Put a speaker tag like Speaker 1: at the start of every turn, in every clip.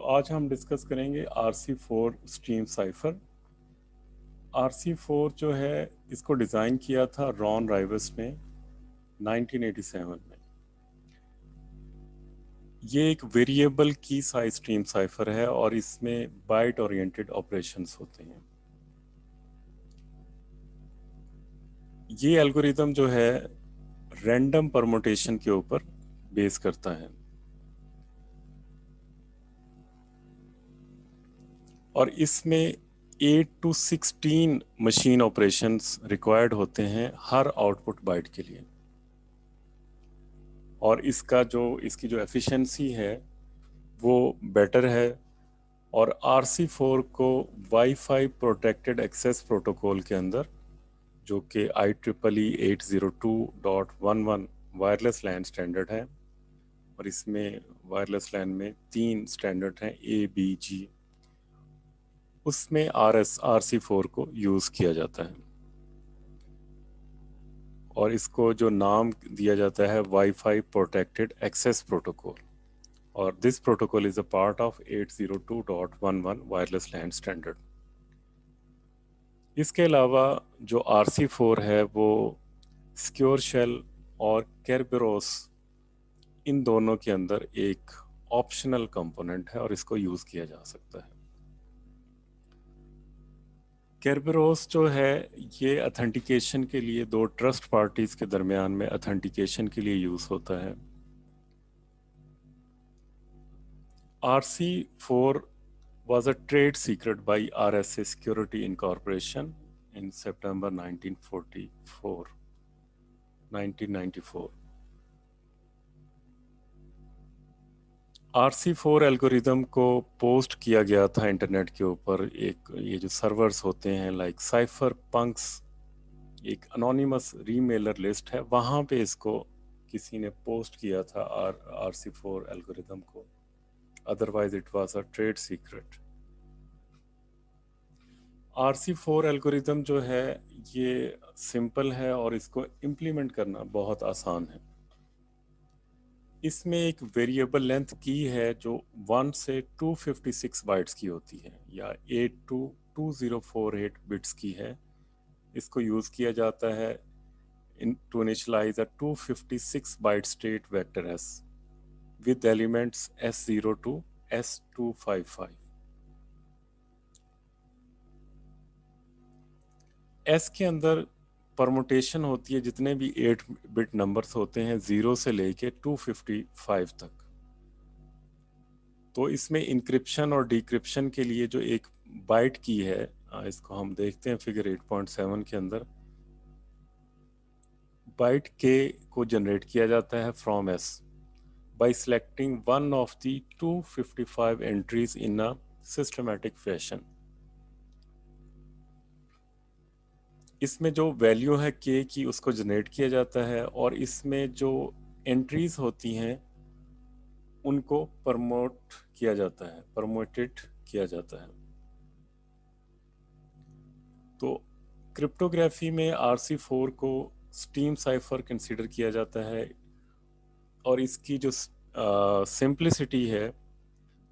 Speaker 1: आज हम डिस्कस करेंगे RC4 स्ट्रीम साइफर। RC4 जो है इसको डिज़ाइन किया था रॉन राइवस ने 1987 में। ये एक वेरिएबल की साइज स्ट्रीम साइफर है और इसमें बाइट ओरिएंटेड ऑपरेशंस होते हैं। ये एल्गोरिदम जो है रैंडम परमुटेशन के ऊपर बेस करता है और इसमें 8 to 16 मशीन ऑपरेशंस रिक्वायर्ड होते हैं हर आउटपुट बाइट के लिए। और इसकी जो एफिशिएंसी है वो बेटर है। और RC4 को वाईफाई प्रोटेक्टेड एक्सेस प्रोटोकॉल के अंदर, जो कि IEEE 802.11 वायरलेस लैन स्टैंडर्ड है, और इसमें वायरलेस लैन में 3 स्टैंडर्ड हैं ABG, उसमें RC4 को यूज़ किया जाता है। और इसको जो नाम दिया जाता है वाईफाई प्रोटेक्टेड एक्सेस प्रोटोकॉल, और this protocol is a part of 802.11 wireless LAN standard. इसके अलावा जो RC4 है वो सिक्योर शेल और केरबेरोस, इन दोनों के अंदर एक ऑप्शनल कंपोनेंट है और इसको यूज़ किया जा सकता है। केरबेरोस जो है ये अथेंटिकेशन के लिए दो ट्रस्ट पार्टीज के दरमियान में अथेंटिकेशन के लिए यूज़ होता है। RC4 was a trade secret by RSA Security Incorporation in September 1994. RC4 algorithm को पोस्ट किया गया था इंटरनेट के ऊपर। ये जो सर्वर्स होते हैं लाइक साइफर पंक्स, एक अनोनिमस रीमेलर लिस्ट है, वहाँ पे इसको किसी ने पोस्ट किया था RC4 एल्गोरिदम को। Otherwise it was a trade secret. RC4 algorithm जो है ये सिंपल है और इसको इम्प्लीमेंट करना बहुत आसान है। इसमें एक वेरिएबल लेंथ की है जो 1 से 256 बाइट्स की होती है, या 8 to 2048 बिट्स की है। इसको यूज़ किया जाता है to initialize a 256 byte state vector S with elements S0 to S255। S के अंदर परमुटेशन होती है, जितने भी 8 बिट नंबर्स होते हैं 0 से लेके 255 तक। तो इसमें इंक्रिप्शन और डिक्रिप्शन के लिए जो एक बाइट की है, इसको हम देखते हैं फिगर 8.7 के अंदर। बाइट K को जनरेट किया जाता है from S by selecting one of the 255 entries in a systematic fashion। इसमें जो वैल्यू है K की उसको जनरेट किया जाता है और इसमें जो एंट्रीज होती हैं उनको प्रमोटेड किया जाता है। तो क्रिप्टोग्राफी में RC4 को स्ट्रीम साइफर कंसीडर किया जाता है और इसकी जो सिंप्लिसिटी है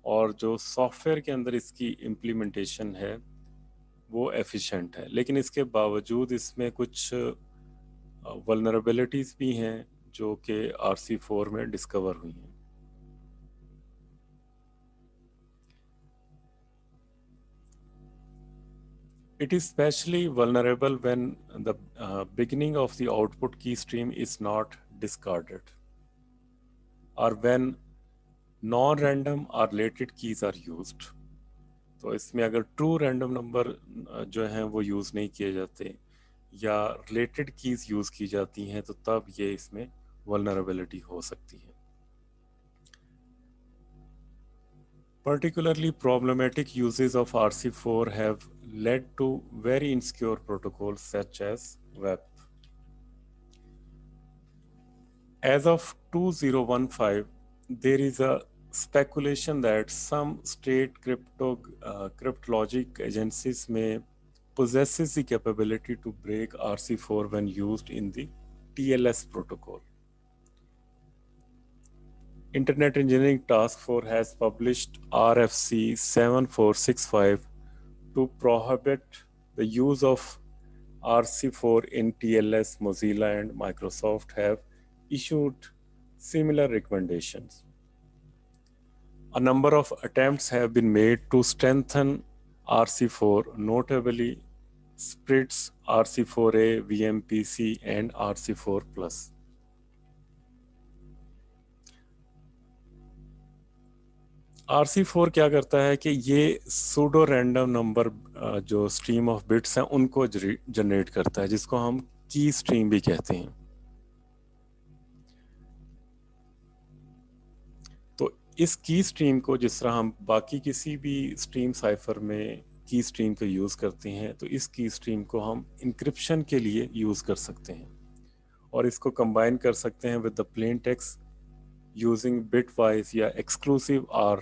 Speaker 1: और जो सॉफ्टवेयर के अंदर इसकी इम्प्लीमेंटेशन है वो एफिशिएंट है। लेकिन इसके बावजूद इसमें कुछ वल्नरेबिलिटीज़ भी हैं जो कि RC4 में डिस्कवर हुई हैं। It is especially vulnerable when the beginning of the output key stream is not discarded, or when non-random or related keys are used। तो इसमें अगर ट्रू रैंडम नंबर जो हैं वो यूज़ नहीं किए जाते या रिलेटेड कीज़ यूज़ की जाती हैं तो तब ये इसमें वल्नरेबिलिटी हो सकती है। Particularly problematic uses of RC4 have led to very insecure protocols such as WEP. As of 2015, there is a speculation that some state cryptologic agencies may possesses the capability to break RC4 when used in the TLS protocol. Internet Engineering Task Force has published RFC 7465 to prohibit the use of RC4 in TLS. Mozilla and Microsoft have issued similar recommendations. A number of attempts have been made to strengthen RC4, notably SPRITS, RC4A, VMPC, and RC4 Plus. RC4 क्या करता है कि ये pseudo random number जो stream of bits हैं उनको generate करता है, जिसको हम की स्ट्रीम भी कहते हैं। तो इस की स्ट्रीम को जिस तरह हम बाकी किसी भी स्ट्रीम साइफर में की स्ट्रीम को यूज़ करते हैं, तो इस की स्ट्रीम को हम इंक्रिप्शन के लिए यूज़ कर सकते हैं और इसको कंबाइन कर सकते हैं with the plain text using bit wise या एक्सक्लूसिव आर,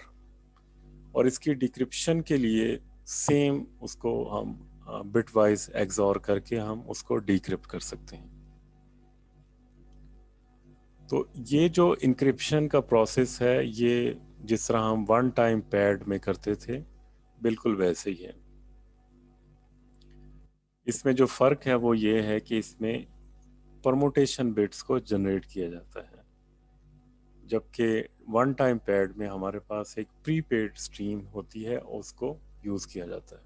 Speaker 1: और इसकी डिक्रिप्शन के लिए सेम उसको हम बिट वाइज एक्सॉर करके हम उसको डिक्रिप्ट कर सकते हैं। तो ये जो इंक्रिप्शन का प्रोसेस है, ये जिस तरह हम वन टाइम पैड में करते थे बिल्कुल वैसे ही है। इसमें जो फ़र्क है वो ये है कि इसमें परमुटेशन बिट्स को जनरेट किया जाता है, जबकि वन टाइम पैड में हमारे पास एक प्रीपेड स्ट्रीम होती है और उसको यूज़ किया जाता है।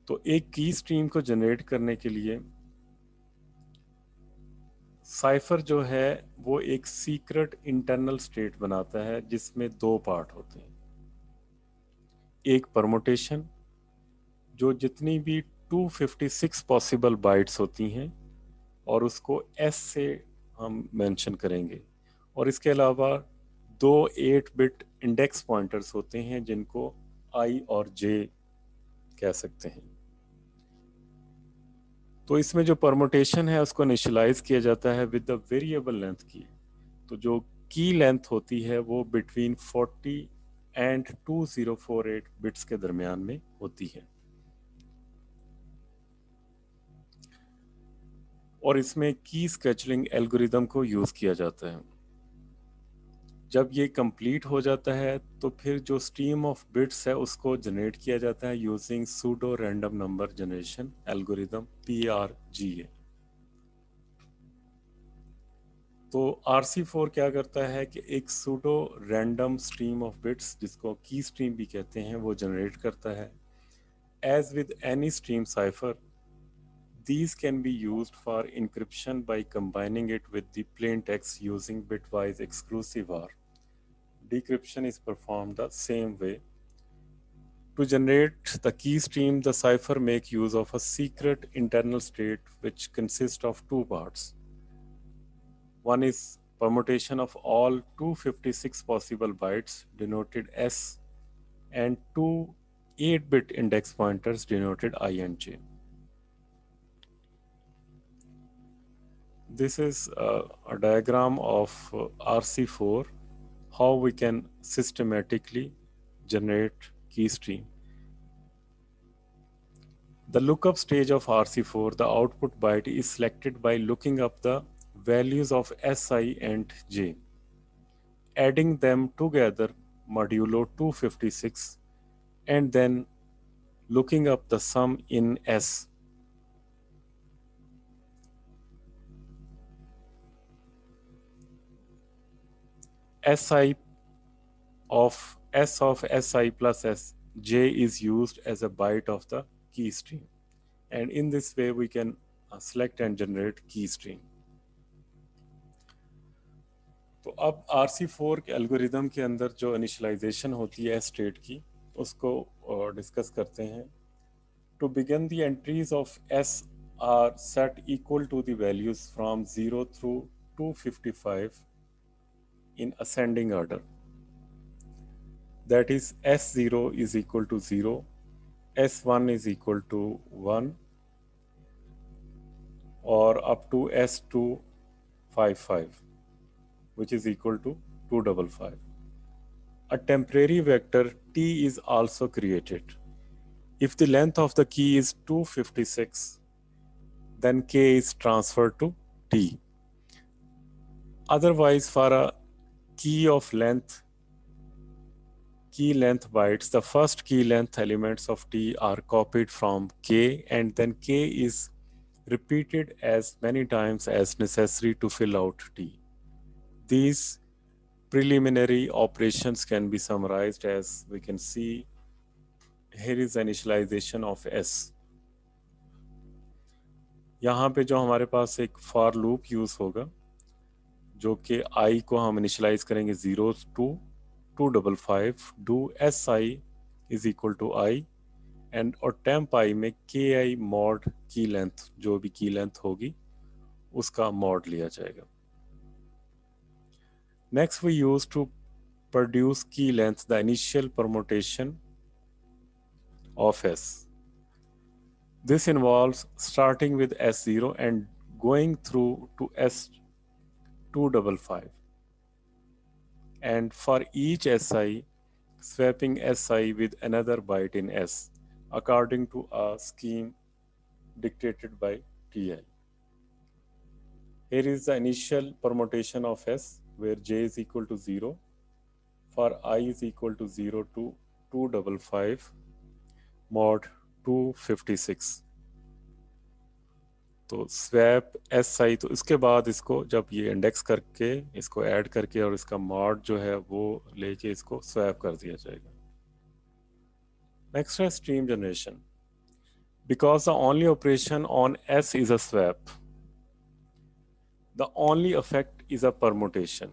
Speaker 1: तो एक की स्ट्रीम को जनरेट करने के लिए साइफर जो है वो एक सीक्रेट इंटरनल स्टेट बनाता है जिसमें दो पार्ट होते हैं। एक परमुटेशन जो जितनी भी 256 पॉसिबल बाइट्स होती हैं और उसको एस से हम मेंशन करेंगे, और इसके अलावा दो 8 बिट इंडेक्स पॉइंटर्स होते हैं जिनको आई और जे कह सकते हैं। तो इसमें जो परमुटेशन है उसको इनिशियलाइज किया जाता है विद द वेरिएबल लेंथ की। तो जो की लेंथ होती है वो बिटवीन 40 एंड 2048 बिट्स के दरमियान में होती है, और इसमें की स्केचलिंग एल्गोरिदम को यूज़ किया जाता है। जब ये कंप्लीट हो जाता है तो फिर जो स्ट्रीम ऑफ बिट्स है उसको जनरेट किया जाता है using pseudo random number generation algorithm PRGA। तो RC4 क्या करता है कि एक pseudo random stream of bits जिसको की स्ट्रीम भी कहते हैं वो जनरेट करता है। As with any stream cipher, these can be used for encryption by combining it with the plain text using bitwise exclusive OR. Decryption is performed the same way. To generate the key stream, the cipher make use of a secret internal state which consists of two parts. One is permutation of all 256 possible bytes denoted S and two 8-bit index pointers denoted I and J. This is a diagram of RC4, how we can systematically generate key stream. The lookup stage of RC4, the output byte is selected by looking up the values of Si and J, adding them together modulo 256, and then looking up the sum in S. Si of S of Si plus S, J is used as a byte of the key stream, and in this way we can select and generate key stream. तो अब RC4 के algorithm के अंदर जो initialisation होती है state की उसको डिस्कस करते हैं। To begin, the entries of S are set equal to the values from 0 through 255 in ascending order. That is, S0 is equal to 0, S1 is equal to 1, or up to S255, which is equal to 255. A temporary vector T is also created. If the length of the key is 256, then K is transferred to T. Otherwise, for a key length bytes, the first key length elements of T are copied from K, and then K is repeated as many times as necessary to fill out T. These preliminary operations can be summarized as we can see. Here is initialization of S. यहाँ पे जो हमारे पास एक for loop use होगा, जो कि I को हम इनिशलाइज करेंगे 0 to 255, do SI is equal to I, and और टेम्प I में KI मॉड की लेंथ, जो भी की लेंथ होगी उसका मॉड लिया जाएगा. Next we use to produce key length the initial permutation of S. This involves starting with S0 and going through to S255. And for each SI, swapping SI with another byte in S according to a scheme dictated by TI. Here is the initial permutation of S where J is equal to 0, for I is equal to 0 to 255 mod 256. तो swap S I, तो इसके बाद इसको जब ये index करके इसको add करके और इसका मॉड जो है वो लेके इसको स्वैप कर दिया जाएगा. नेक्स्ट है stream generation. Because the only operation on S is a swap, the only effect is a permutation.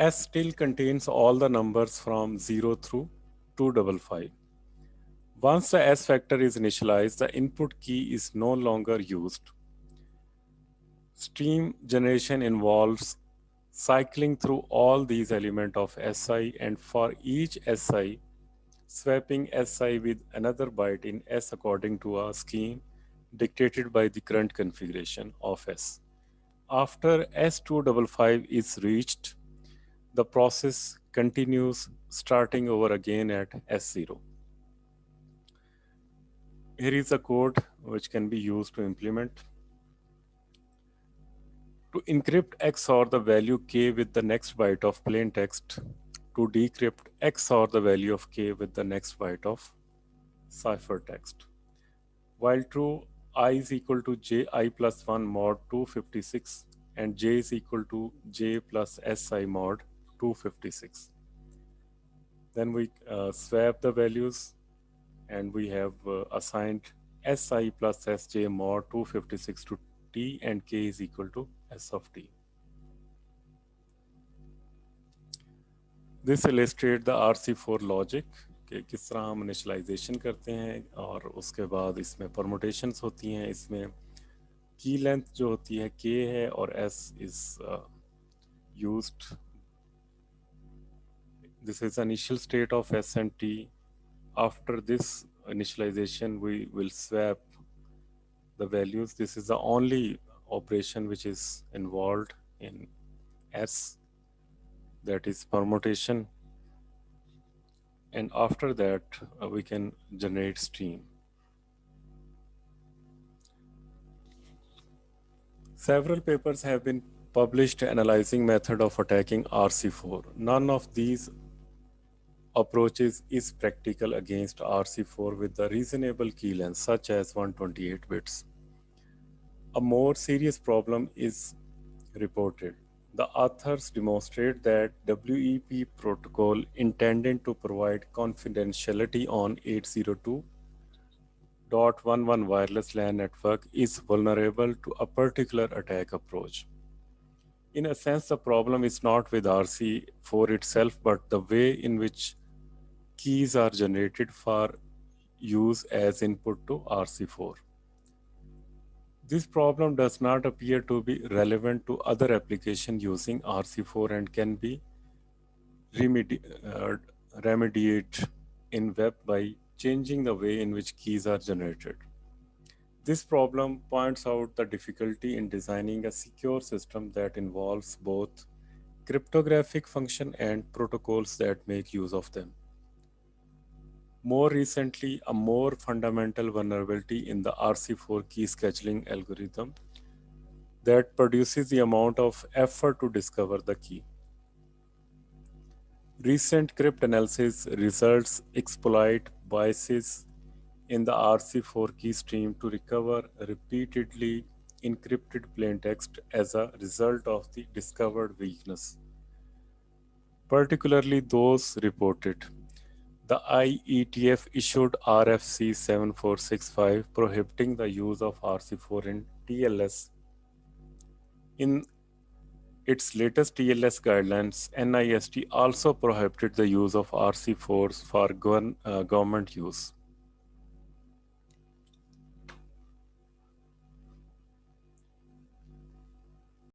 Speaker 1: S still contains all the numbers from 0 through 255. Once the S factor is initialized, the input key is no longer used. Stream generation involves cycling through all these elements of SI, and for each SI, swapping SI with another byte in S according to a scheme dictated by the current configuration of S. After S255 is reached, the process continues starting over again at S0. Here is a code which can be used to implement. To encrypt XOR the value K with the next byte of plain text, to decrypt XOR the value of K with the next byte of ciphertext. While true, I is equal to JI plus 1 mod 256 and J is equal to J plus SI mod 256. Then we swap the values and we have assigned Si plus Sj mod 256 to T and K is equal to S of T. This illustrates the RC4 logic कि किस तरह हम initialisation करते हैं और उसके बाद इसमें परमुटेशंस होती हैं. इसमें की लेंथ जो होती है K है और S is used. This is initial state of S and T. After this initialization, we will swap the values. This is the only operation which is involved in S, that is permutation. And after that, we can generate stream. Several papers have been published analyzing method of attacking RC4. None of these approaches is practical against RC4 with the reasonable key length such as 128 bits. A more serious problem is reported. The authors demonstrate that WEP protocol intended to provide confidentiality on 802.11 wireless LAN network is vulnerable to a particular attack approach. In a sense, the problem is not with RC4 itself, but the way in which keys are generated for use as input to RC4. This problem does not appear to be relevant to other applications using RC4 and can be remediated in web by changing the way in which keys are generated. This problem points out the difficulty in designing a secure system that involves both cryptographic function and protocols that make use of them. More recently, a more fundamental vulnerability in the RC4 key scheduling algorithm that produces the amount of effort to discover the key. Recent cryptanalysis results exploit biases in the RC4 key stream to recover repeatedly encrypted plaintext as a result of the discovered weakness, particularly those reported. The IETF issued RFC 7465 prohibiting the use of RC4 in TLS. In its latest TLS guidelines, NIST also prohibited the use of RC4s for government use.